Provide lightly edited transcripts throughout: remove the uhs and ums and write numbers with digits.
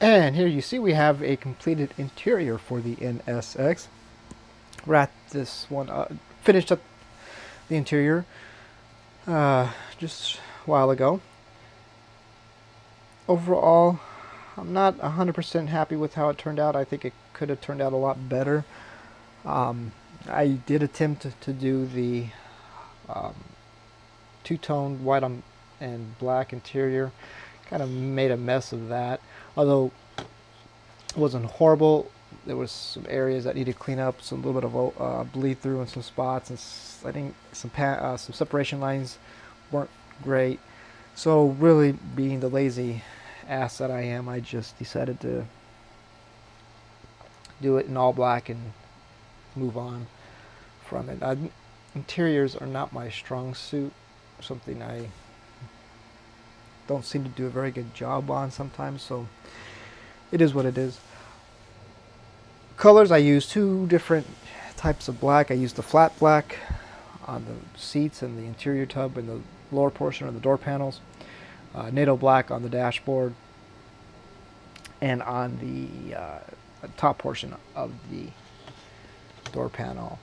And here you see we have a completed interior for the NSX. Wrapped this one up, finished up the interior just a while ago. Overall, I'm not 100% happy with how it turned out. I think it could have turned out a lot better. I did attempt to do the um, two-tone white and black interior. Kind of made a mess of that. Although it wasn't horrible, there was some areas that needed clean up, some little bit of bleed through in some spots, and I think some separation lines weren't great. So really, being the lazy ass that I am, I just decided to do it in all black and move on from it. Interiors are not my strong suit, something I don't seem to do a very good job on sometimes, so it is what it is. Colors, I use two different types of black. I use the flat black on the seats and the interior tub and the lower portion of the door panels, NATO black on the dashboard, and on the top portion of the door panel.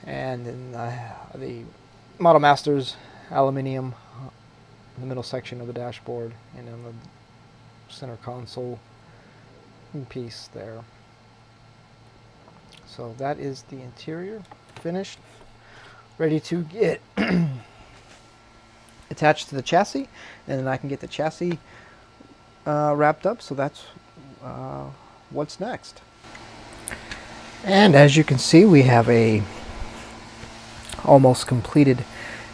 And then the Model Masters aluminium in the middle section of the dashboard and in the center console piece there. So that is the interior finished, ready to get attached to the chassis, and then I can get the chassis wrapped up. So that's what's next. And as you can see, we have a almost completed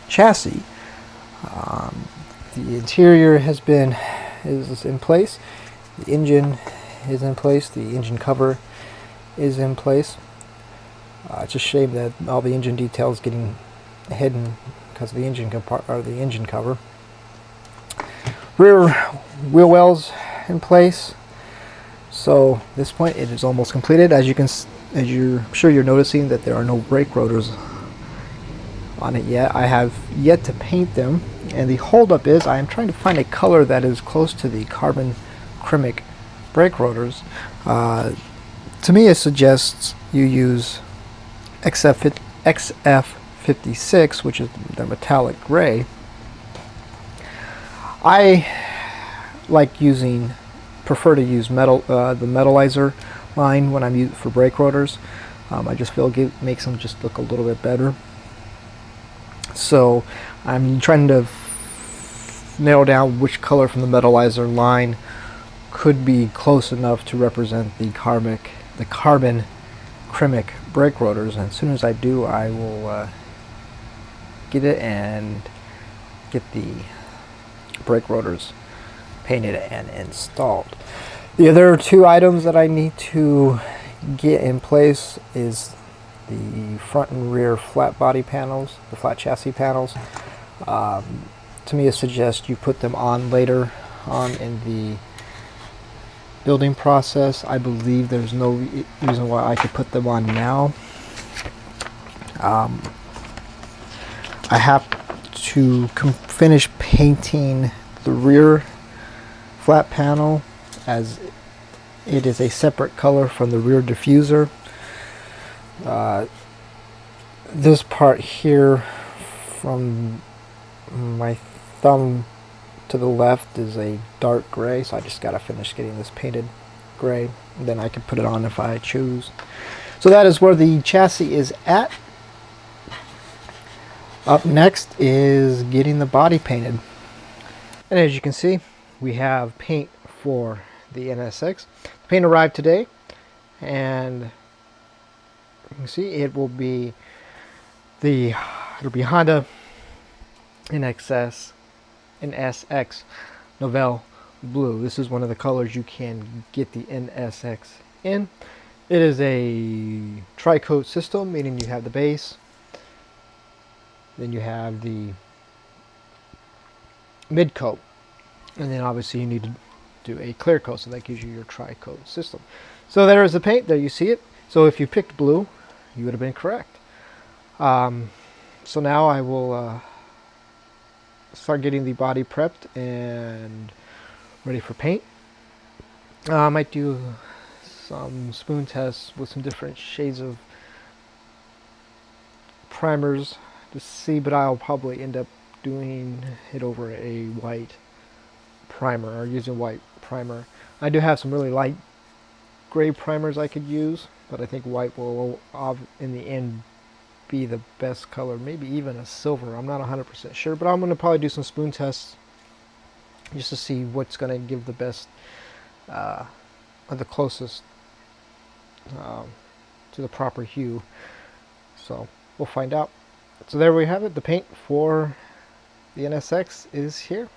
chassis. The interior is in place. The engine is in place. The engine cover is in place. It's a shame that all the engine details getting hidden because of the engine cover. Rear wheel wells in place. So at this point, it is almost completed. As you're sure you're noticing that there are no brake rotors on it yet. I have yet to paint them, and the holdup is I am trying to find a color that is close to the carbon ceramic brake rotors. Tamiya suggests you use XF56, which is the metallic gray. I prefer to use the metallizer line when I'm for brake rotors. I just feel it makes them just look a little bit better. So I'm trying to narrow down which color from the metallizer line could be close enough to represent the carbon ceramic brake rotors. And as soon as I do, I will get it and get the brake rotors painted and installed. The other two items that I need to get in place is the front and rear flat body panels, the flat chassis panels. Tamiya suggests you put them on later on in the building process. I believe there's no reason why I could put them on now. I have to finish painting the rear flat panel, as it is a separate color from the rear diffuser. This part here from my thumb to the left is a dark gray, so I just gotta finish getting this painted gray, and then I can put it on if I choose. So that is where the chassis is at. Up next is getting the body painted. And as you can see, we have paint for the NSX. The paint arrived today, and you can see it'll be Honda NSX Novell Blue. This is one of the colors you can get the NSX in. It is a tri-coat system, meaning you have the base, then you have the mid coat, and then obviously you need to do a clear coat, so that gives you your tri-coat system. So there is the paint. There you see it. So if you picked blue, you would have been correct. So now I will start getting the body prepped and ready for paint. I might do some spoon tests with some different shades of primers to see, but I'll probably end up doing it over a white primer, or using white primer. I do have some really light gray primers I could use, but I think white will in the end be the best color, maybe even a silver. I'm not 100% sure, but I'm going to probably do some spoon tests just to see what's going to give the best, or the closest um, to the proper hue. So we'll find out. So there we have it. The paint for the NSX is here.